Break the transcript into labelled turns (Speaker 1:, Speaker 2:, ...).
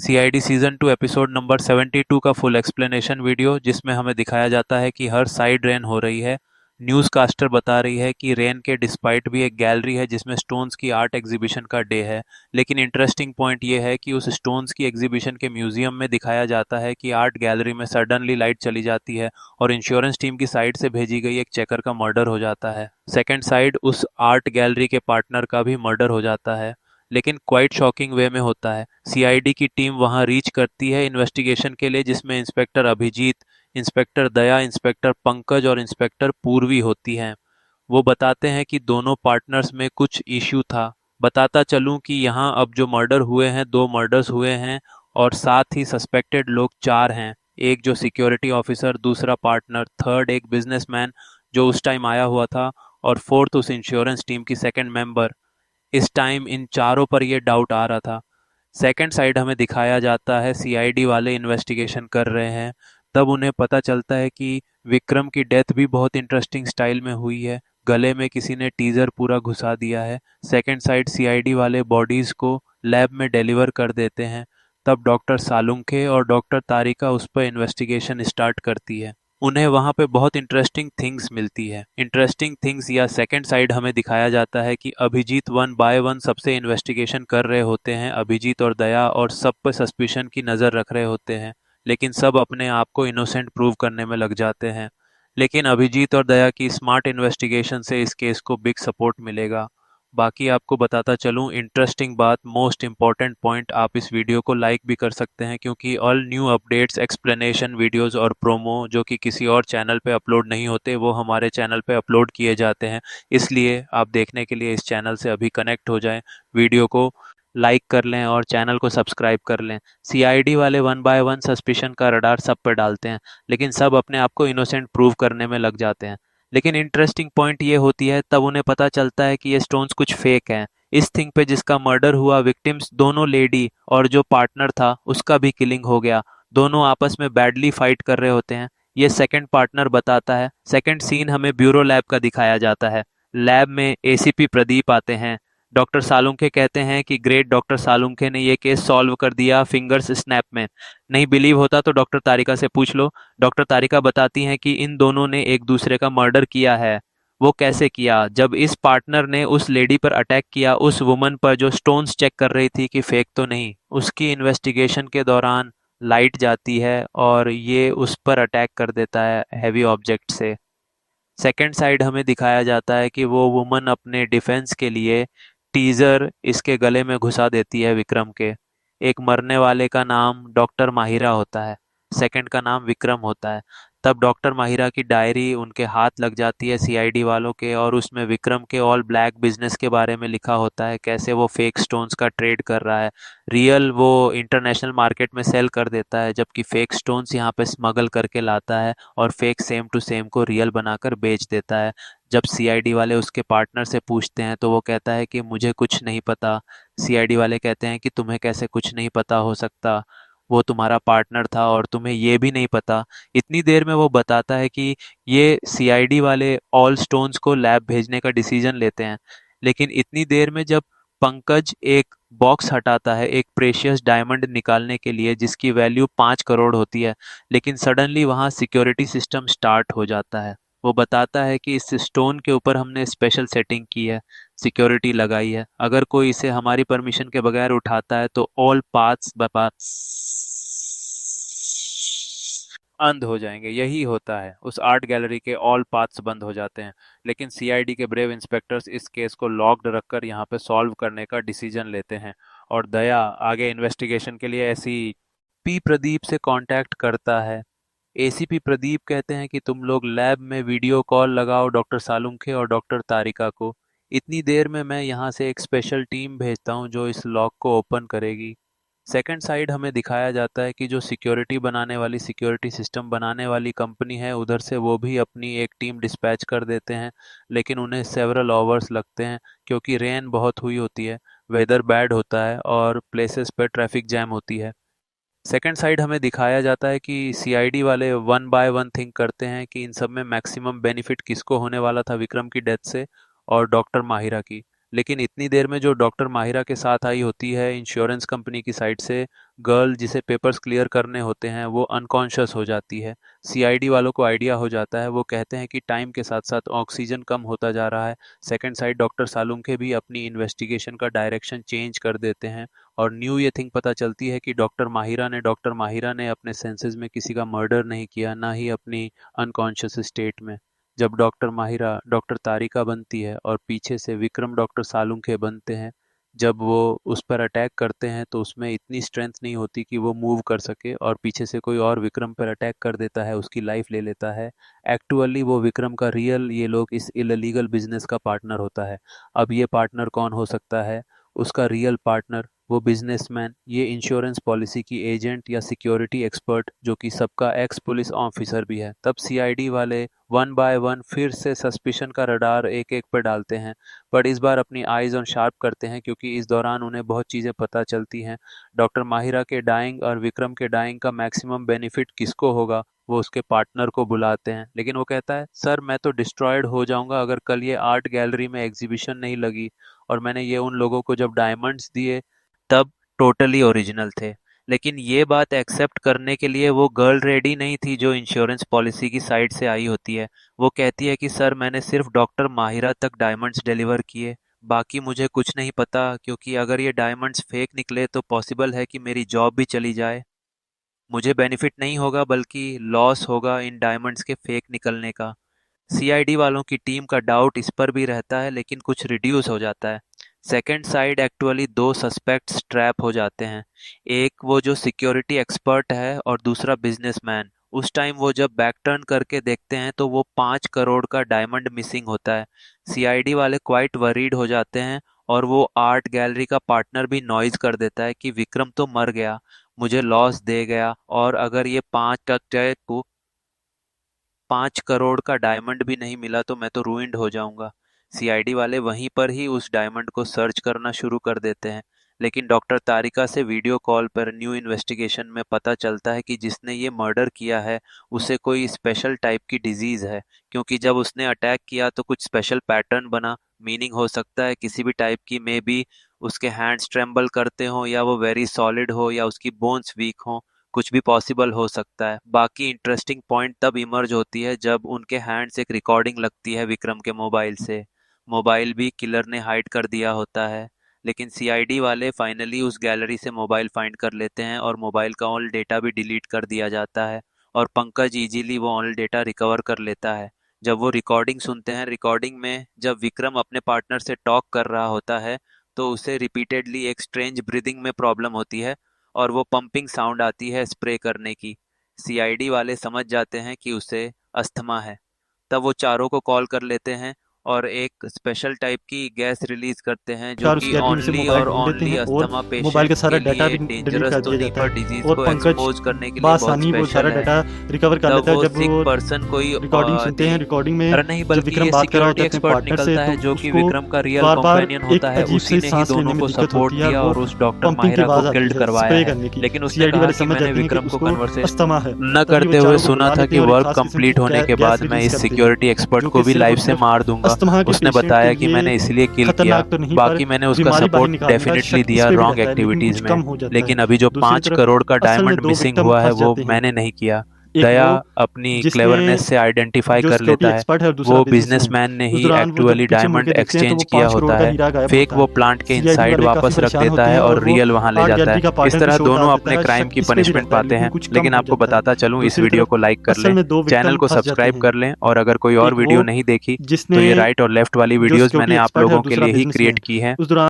Speaker 1: CID season 2 episode number 72 का full explanation video, जिसमें हमें दिखाया जाता है कि हर साइड रेन हो रही है। न्यूज़ कास्टर बता रही है कि रेन के डिस्पाइट भी एक गैलरी है जिसमें स्टोन्स की आर्ट एग्जीबिशन का डे है। लेकिन इंटरेस्टिंग पॉइंट ये है कि उस स्टोन्स की एग्जीबिशन के म्यूजियम में दिखाया जाता है कि आर्ट गैलरी में सडनली लाइट चली जाती है और इंश्योरेंस टीम की साइड से भेजी गई एक चेकर का मर्डर हो जाता है। सेकेंड साइड उस आर्ट गैलरी के पार्टनर का भी मर्डर हो जाता है, लेकिन क्वाइट शॉकिंग वे में होता है। सीआईडी की टीम वहां रीच करती है इन्वेस्टिगेशन के लिए, जिसमें इंस्पेक्टर अभिजीत, इंस्पेक्टर दया, इंस्पेक्टर पंकज और इंस्पेक्टर पूर्वी होती हैं। वो बताते हैं कि दोनों पार्टनर्स में कुछ इश्यू था। बताता चलूं कि यहाँ अब जो मर्डर हुए हैं, 2 मर्डर्स हुए हैं और साथ ही सस्पेक्टेड लोग 4 हैं। एक जो सिक्योरिटी ऑफिसर, दूसरा पार्टनर, थर्ड एक बिजनेसमैन जो उस टाइम आया हुआ था और फोर्थ उस इंश्योरेंस टीम की सेकंड मेंबर। इस टाइम इन चारों पर ये डाउट आ रहा था। सेकंड साइड हमें दिखाया जाता है सीआईडी वाले इन्वेस्टिगेशन कर रहे हैं। तब उन्हें पता चलता है कि विक्रम की डेथ भी बहुत इंटरेस्टिंग स्टाइल में हुई है। गले में किसी ने टीजर पूरा घुसा दिया है। सेकंड साइड सीआईडी वाले बॉडीज को लैब में डिलीवर कर देते हैं। तब डॉक्टर सालुंखे और डॉक्टर तारिका उस पर इन्वेस्टिगेशन स्टार्ट करती है। उन्हें वहां पे बहुत इंटरेस्टिंग थिंग्स मिलती है। इंटरेस्टिंग थिंग्स या सेकंड साइड हमें दिखाया जाता है कि अभिजीत वन बाय वन सबसे इन्वेस्टिगेशन कर रहे होते हैं, अभिजीत और दया, और सब पे सस्पिशन की नज़र रख रहे होते हैं। लेकिन सब अपने आप को इनोसेंट प्रूव करने में लग जाते हैं। लेकिन अभिजीत और दया की स्मार्ट इन्वेस्टिगेशन से इस केस को बिग सपोर्ट मिलेगा। बाकी आपको बताता चलूं, इंटरेस्टिंग बात, मोस्ट इम्पॉर्टेंट पॉइंट, आप इस वीडियो को लाइक भी कर सकते हैं क्योंकि all new updates, explanation videos और प्रोमो जो कि किसी और चैनल पे अपलोड नहीं होते, वो हमारे चैनल पे अपलोड किए जाते हैं। इसलिए आप देखने के लिए इस चैनल से अभी कनेक्ट हो जाएं, वीडियो को लाइक कर लें और चैनल को सब्सक्राइब कर लें। सीआईडी वाले वन बाय वन सस्पिशन का रडार सब पर डालते हैं, लेकिन सब अपने आप को इनोसेंट प्रूव करने में लग जाते हैं। लेकिन इंटरेस्टिंग पॉइंट ये होती है तब उन्हें पता चलता है कि ये स्टोन्स कुछ फेक हैं। इस थिंग पे जिसका मर्डर हुआ, विक्टिम्स दोनों लेडी और जो पार्टनर था उसका भी किलिंग हो गया। दोनों आपस में बैडली फाइट कर रहे होते हैं। ये सेकंड पार्टनर बताता है। सेकंड सीन हमें ब्यूरो लैब का दिखाया जाता है। लैब में एसीपी प्रदीप आते हैं। डॉक्टर सालुंखे कहते हैं कि ग्रेट डॉक्टर सालुंखे ने ये केस सॉल्व कर दिया फिंगर्स स्नैप में। नहीं बिलीव होता तो डॉक्टर तारिका से पूछ लो। डॉक्टर तारिका बताती हैं कि इन दोनों ने एक दूसरे का मर्डर किया है। वो कैसे किया? जब इस पार्टनर ने उस लेडी पर अटैक किया, उस वुमन पर जो स्टोन्स चेक कर रही थी कि फेक तो नहीं, उसकी इन्वेस्टिगेशन के दौरान लाइट जाती है और ये उस पर अटैक कर देता है हैवी ऑब्जेक्ट से। सेकंड साइड हमें दिखाया जाता है कि वो वुमन अपने डिफेंस के लिए टीजर इसके गले में घुसा देती है विक्रम के। एक मरने वाले का नाम डॉक्टर माहिरा होता है, सेकंड का नाम विक्रम होता है। तब डॉक्टर माहिरा की डायरी उनके हाथ लग जाती है सीआईडी वालों के, और उसमें विक्रम के ऑल ब्लैक बिजनेस के बारे में लिखा होता है, कैसे वो फेक स्टोन्स का ट्रेड कर रहा है। रियल वो इंटरनेशनल मार्केट में सेल कर देता है, जबकि फेक स्टोन्स यहाँ पे स्मगल करके लाता है और फेक सेम टू सेम को रियल बनाकर बेच देता है। जब सीआईडी वाले उसके पार्टनर से पूछते हैं तो वो कहता है कि मुझे कुछ नहीं पता। सीआईडी वाले कहते हैं कि तुम्हें कैसे कुछ नहीं पता हो सकता, वो तुम्हारा पार्टनर था और तुम्हें ये भी नहीं पता। इतनी देर में वो बताता है कि ये सीआईडी वाले ऑल स्टोन्स को लैब भेजने का डिसीजन लेते हैं। लेकिन इतनी देर में जब पंकज एक बॉक्स हटाता है एक प्रेशियस डायमंड निकालने के लिए जिसकी वैल्यू 5 करोड़ होती है, लेकिन सडनली वहाँ सिक्योरिटी सिस्टम स्टार्ट हो जाता है। वो बताता है कि इस स्टोन के ऊपर हमने स्पेशल सेटिंग की है, सिक्योरिटी लगाई है। अगर कोई इसे हमारी परमिशन के बगैर उठाता है तो ऑल पाथ्स बंद हो जाएंगे। यही होता है, उस आर्ट गैलरी के ऑल पाथ्स बंद हो जाते हैं। लेकिन सीआईडी के ब्रेव इंस्पेक्टर्स इस केस को लॉक्ड रखकर यहाँ पे सॉल्व करने का डिसीजन लेते हैं। और दया आगे इन्वेस्टिगेशन के लिए ऐसी पी प्रदीप से कांटेक्ट करता है। एसीपी प्रदीप कहते हैं कि तुम लोग लैब में वीडियो कॉल लगाओ डॉक्टर सालुंखे और डॉक्टर तारिका को। इतनी देर में मैं यहाँ से एक स्पेशल टीम भेजता हूँ जो इस लॉक को ओपन करेगी। सेकंड साइड हमें दिखाया जाता है कि जो सिक्योरिटी बनाने वाली, सिक्योरिटी सिस्टम बनाने वाली कंपनी है, उधर से वो भी अपनी एक टीम डिस्पैच कर देते हैं। लेकिन उन्हें सेवरल आवर्स लगते हैं क्योंकि रेन बहुत हुई होती है, वेदर बैड होता है और प्लेसेस पर ट्रैफिक जैम होती है। सेकंड साइड हमें दिखाया जाता है कि सीआईडी वाले वन बाय वन थिंक करते हैं कि इन सब में मैक्सिमम बेनिफिट किसको होने वाला था, विक्रम की डेथ से और डॉक्टर माहिरा की। लेकिन इतनी देर में जो डॉक्टर माहिरा के साथ आई होती है इंश्योरेंस कंपनी की साइड से, गर्ल जिसे पेपर्स क्लियर करने होते हैं वो अनकॉन्शियस हो जाती है। सीआईडी वालों को आइडिया हो जाता है, वो कहते हैं कि टाइम के साथ साथ ऑक्सीजन कम होता जा रहा है। सेकंड साइड डॉक्टर सालुंखे भी अपनी इन्वेस्टिगेशन का डायरेक्शन चेंज कर देते हैं और न्यू ये थिंग पता चलती है कि डॉक्टर माहिरा ने अपने सेंसेस में किसी का मर्डर नहीं किया, ना ही अपनी अनकॉन्शियस स्टेट में। जब डॉक्टर माहिरा डॉक्टर तारिका बनती है और पीछे से विक्रम डॉक्टर सालुंखे बनते हैं, जब वो उस पर अटैक करते हैं तो उसमें इतनी स्ट्रेंथ नहीं होती कि वो मूव कर सके और पीछे से कोई और विक्रम पर अटैक कर देता है, उसकी लाइफ ले लेता है। एक्चुअली वो विक्रम का रियल ये लोग इस इलीगल बिजनेस का पार्टनर होता है। अब ये पार्टनर कौन हो सकता है? उसका रियल पार्टनर वो बिजनेसमैन, ये इंश्योरेंस पॉलिसी की एजेंट या सिक्योरिटी एक्सपर्ट जो कि सबका एक्स पुलिस ऑफिसर भी है। तब सीआईडी वाले वन बाय वन फिर से सस्पिशन का रडार एक एक पर डालते हैं, पर इस बार अपनी आइज ऑन शार्प करते हैं क्योंकि इस दौरान उन्हें बहुत चीज़ें पता चलती हैं। डॉक्टर माहिरा के डाइंग और विक्रम के डाइंग का मैक्सिमम बेनिफिट किसको होगा? वो उसके पार्टनर को बुलाते हैं, लेकिन वो कहता है, सर मैं तो डिस्ट्रॉयड हो जाऊंगा अगर कल ये आर्ट गैलरी में एग्जीबिशन नहीं लगी, और मैंने ये उन लोगों को जब डायमंड्स दिए तब टोटली ओरिजिनल थे। लेकिन ये बात एक्सेप्ट करने के लिए वो गर्ल रेडी नहीं थी जो इंश्योरेंस पॉलिसी की साइड से आई होती है। वो कहती है कि सर मैंने सिर्फ डॉक्टर माहिरा तक डायमंड्स डिलीवर किए, बाकी मुझे कुछ नहीं पता, क्योंकि अगर ये डायमंड्स फेक निकले तो पॉसिबल है कि मेरी जॉब भी चली जाए। मुझे बेनिफिट नहीं होगा बल्कि लॉस होगा इन डायमंड्स के फेक निकलने का। सीआईडी वालों की टीम का डाउट इस पर भी रहता है लेकिन कुछ रिड्यूस हो जाता है। सेकेंड साइड एक्चुअली दो सस्पेक्ट्स ट्रैप हो जाते हैं, एक वो जो सिक्योरिटी एक्सपर्ट है और दूसरा बिजनेसमैन। उस टाइम वो जब बैक टर्न करके देखते हैं तो वो 5 करोड़ का डायमंड मिसिंग होता है। सीआईडी वाले क्वाइट वरीड हो जाते हैं और वो आर्ट गैलरी का पार्टनर भी नॉइज कर देता है कि विक्रम तो मर गया, मुझे लॉस दे गया, और अगर ये 5 करोड़ का डायमंड भी नहीं मिला तो मैं तो रूइंड हो जाऊंगा। सीआईडी वाले वहीं पर ही उस डायमंड को सर्च करना शुरू कर देते हैं, लेकिन डॉक्टर तारिका से वीडियो कॉल पर न्यू इन्वेस्टिगेशन में पता चलता है कि जिसने ये मर्डर किया है उसे कोई स्पेशल टाइप की डिजीज है, क्योंकि जब उसने अटैक किया तो कुछ स्पेशल पैटर्न बना। मीनिंग हो सकता है किसी भी टाइप की, मे बी उसके हैंड्स ट्रेम्बल करते हो, या वो वेरी सॉलिड हो, या उसकी बोन्स वीक हो, कुछ भी पॉसिबल हो सकता है। बाकी इंटरेस्टिंग पॉइंट तब इमर्ज होती है जब उनके हैंड्स एक रिकॉर्डिंग लगती है विक्रम के मोबाइल से। मोबाइल भी किलर ने हाइड कर दिया होता है, लेकिन सीआईडी वाले फाइनली उस गैलरी से मोबाइल फाइंड कर लेते हैं और मोबाइल का ऑल डेटा भी डिलीट कर दिया जाता है, और पंकज इजीली वो ऑल डेटा रिकवर कर लेता है। जब वो रिकॉर्डिंग सुनते हैं, रिकॉर्डिंग में जब विक्रम अपने पार्टनर से टॉक कर रहा होता है तो उसे रिपीटेडली एक स्ट्रेंज ब्रीदिंग में प्रॉब्लम होती है और वो पंपिंग साउंड आती है स्प्रे करने की। सीआईडी वाले समझ जाते हैं कि उसे अस्थमा है। तब वो चारों को कॉल कर लेते हैं और एक स्पेशल टाइप की गैस रिलीज करते हैं जो
Speaker 2: चार उस
Speaker 1: कि
Speaker 2: गैलरी में से
Speaker 1: ओनली
Speaker 2: मोबाइल
Speaker 1: और
Speaker 2: ढूंढ लेते
Speaker 1: ओनली
Speaker 2: हैं और
Speaker 1: अस्थमा
Speaker 2: मोबाइल का
Speaker 1: पेशेंट्स
Speaker 2: सारा
Speaker 1: के
Speaker 2: डाटा
Speaker 1: लिए
Speaker 2: भी डिलीट
Speaker 1: डेंजरस
Speaker 2: कर
Speaker 1: तो
Speaker 2: दिया
Speaker 1: नहीं
Speaker 2: जाता
Speaker 1: पर
Speaker 2: है
Speaker 1: डिजीज
Speaker 2: और
Speaker 1: को
Speaker 2: पंकज
Speaker 1: एक्सपोज करने के लिए बहुत
Speaker 2: बासानी वो सारा
Speaker 1: स्पेशल है।
Speaker 2: डाटा रिकवर कर
Speaker 1: तब
Speaker 2: लेता है
Speaker 1: वो
Speaker 2: जब
Speaker 1: सिक
Speaker 2: वो
Speaker 1: पर्सन कोई
Speaker 2: रिकॉर्डिंग सुनते हैं। रिकॉर्डिंग में
Speaker 1: अरे नहीं,
Speaker 2: जब
Speaker 1: बल्कि
Speaker 2: विक्रम
Speaker 1: ये
Speaker 2: बात कर रहा होता
Speaker 1: सिक्योरिटी
Speaker 2: है अपने
Speaker 1: एक्सपर्ट
Speaker 2: पार्टनर से,
Speaker 1: निकलता
Speaker 2: तो
Speaker 1: है जो कि
Speaker 2: उसको
Speaker 1: विक्रम का रियल
Speaker 2: बार बार
Speaker 1: कंपेनियन
Speaker 2: एक
Speaker 1: होता है।
Speaker 2: अजीब
Speaker 1: उसी
Speaker 2: सी
Speaker 1: ने ही
Speaker 2: सांस लेने
Speaker 1: दोनों
Speaker 2: में
Speaker 1: को
Speaker 2: दिक्कत
Speaker 1: सपोर्ट
Speaker 2: होती है और
Speaker 1: दिया
Speaker 2: वो
Speaker 1: और उस डॉक्टर
Speaker 2: पंपिंग की
Speaker 1: माहिरा को
Speaker 2: आवाज आती
Speaker 1: किल्ड
Speaker 2: है
Speaker 1: करवाया
Speaker 2: स्प्रे
Speaker 1: है।
Speaker 2: करने की।
Speaker 1: लेकिन उसने
Speaker 2: सीआईडी
Speaker 1: कहा
Speaker 2: वाले
Speaker 1: कि
Speaker 2: समझ
Speaker 1: मैंने
Speaker 2: जाते हैं कि
Speaker 1: विक्रम को
Speaker 2: उसको अस्थमा है।
Speaker 1: न
Speaker 2: तभी वो
Speaker 1: करते हुए
Speaker 2: चारों को
Speaker 1: सुना
Speaker 2: बुला
Speaker 1: था
Speaker 2: लेते
Speaker 1: कि
Speaker 2: हैं और एक
Speaker 1: वर्क
Speaker 2: खास किस्म की
Speaker 1: कंप्लीट होने के
Speaker 2: गैस
Speaker 1: बाद मैं
Speaker 2: रिलीज
Speaker 1: इस
Speaker 2: करते हैं
Speaker 1: सिक्योरिटी एक्सपर्ट
Speaker 2: जो
Speaker 1: को
Speaker 2: कि
Speaker 1: भी
Speaker 2: सिर्फ
Speaker 1: लाइफ
Speaker 2: और
Speaker 1: से
Speaker 2: सिर्फ
Speaker 1: मार दूंगा।
Speaker 2: अस्थमा के
Speaker 1: उसने
Speaker 2: पेशेंट के
Speaker 1: बताया कि मैंने
Speaker 2: लिए
Speaker 1: इसलिए किल किया,
Speaker 2: खतरनाक तो नहीं पर
Speaker 1: बाकी मैंने उसका
Speaker 2: बीमारी बाहर
Speaker 1: सपोर्ट
Speaker 2: निकालने का
Speaker 1: डेफिनेटली
Speaker 2: शक इस
Speaker 1: दिया
Speaker 2: पे भी
Speaker 1: रॉन्ग
Speaker 2: रहता है, लेकिन
Speaker 1: एक्टिविटीज
Speaker 2: कुछ
Speaker 1: में।
Speaker 2: कम हो जाता है।
Speaker 1: लेकिन अभी जो
Speaker 2: दूसरी
Speaker 1: 5
Speaker 2: तरफ
Speaker 1: करोड़ का
Speaker 2: असल में
Speaker 1: डायमंड
Speaker 2: दो
Speaker 1: मिसिंग
Speaker 2: विक्टिम
Speaker 1: हुआ है
Speaker 2: फंस
Speaker 1: वो
Speaker 2: जाते हैं,
Speaker 1: मैंने नहीं किया।
Speaker 2: एक
Speaker 1: दया
Speaker 2: वो
Speaker 1: अपनी
Speaker 2: जिसने
Speaker 1: क्लेवरनेस से आइडेंटिफाई
Speaker 2: जो
Speaker 1: कर
Speaker 2: सिक्योरिटी
Speaker 1: लेता है।
Speaker 2: एक्सपर्ट है और दूसरा
Speaker 1: वो
Speaker 2: बिजनेसमैन।
Speaker 1: बिजनेसमैन ने
Speaker 2: उस
Speaker 1: ही
Speaker 2: दौरान वो जब
Speaker 1: एक्चुअली
Speaker 2: पीछे मुड़
Speaker 1: डायमंड
Speaker 2: के देखते हैं तो
Speaker 1: एक्सचेंज
Speaker 2: वो
Speaker 1: किया
Speaker 2: 5 करोड़
Speaker 1: होता
Speaker 2: का
Speaker 1: है,
Speaker 2: हीरा गायब
Speaker 1: फेक
Speaker 2: होता
Speaker 1: वो
Speaker 2: है।
Speaker 1: प्लांट के
Speaker 2: सीआईडी
Speaker 1: इनसाइड
Speaker 2: वाले काफी
Speaker 1: वापस रख
Speaker 2: परेशान
Speaker 1: देता
Speaker 2: होते
Speaker 1: है
Speaker 2: हैं
Speaker 1: और
Speaker 2: और वो
Speaker 1: रियल वहां ले
Speaker 2: आर्ट
Speaker 1: जाता है।
Speaker 2: गैलरी का
Speaker 1: इस
Speaker 2: पार्टनर भी
Speaker 1: तरह
Speaker 2: शो
Speaker 1: दोनों
Speaker 2: डाल देता
Speaker 1: अपने
Speaker 2: है।
Speaker 1: क्राइम
Speaker 2: शक
Speaker 1: की
Speaker 2: इस पे भी
Speaker 1: पनिशमेंट
Speaker 2: रहता है,
Speaker 1: पाते
Speaker 2: लेकिन
Speaker 1: हैं।
Speaker 2: कुछ कम
Speaker 1: लेकिन
Speaker 2: हो
Speaker 1: आपको
Speaker 2: जाता है।
Speaker 1: बताता चलूं, इस
Speaker 2: दूसरी
Speaker 1: वीडियो
Speaker 2: तरफ
Speaker 1: को लाइक कर
Speaker 2: असल
Speaker 1: लें,
Speaker 2: में दो
Speaker 1: चैनल
Speaker 2: विक्टिम
Speaker 1: को
Speaker 2: फंस जाते
Speaker 1: सब्सक्राइब
Speaker 2: हैं।
Speaker 1: कर लें, और अगर कोई और
Speaker 2: एक वो
Speaker 1: वीडियो नहीं देखी तो
Speaker 2: जिसने
Speaker 1: ये राइट और लेफ्ट वाली
Speaker 2: जो
Speaker 1: वीडियोस
Speaker 2: सिक्योरिटी
Speaker 1: मैंने आप
Speaker 2: एक्सपर्ट है और
Speaker 1: लोगों के
Speaker 2: दूसरा
Speaker 1: लिए ही क्रिएट
Speaker 2: बिजनेसमैन।
Speaker 1: की हैं।
Speaker 2: उस दौरान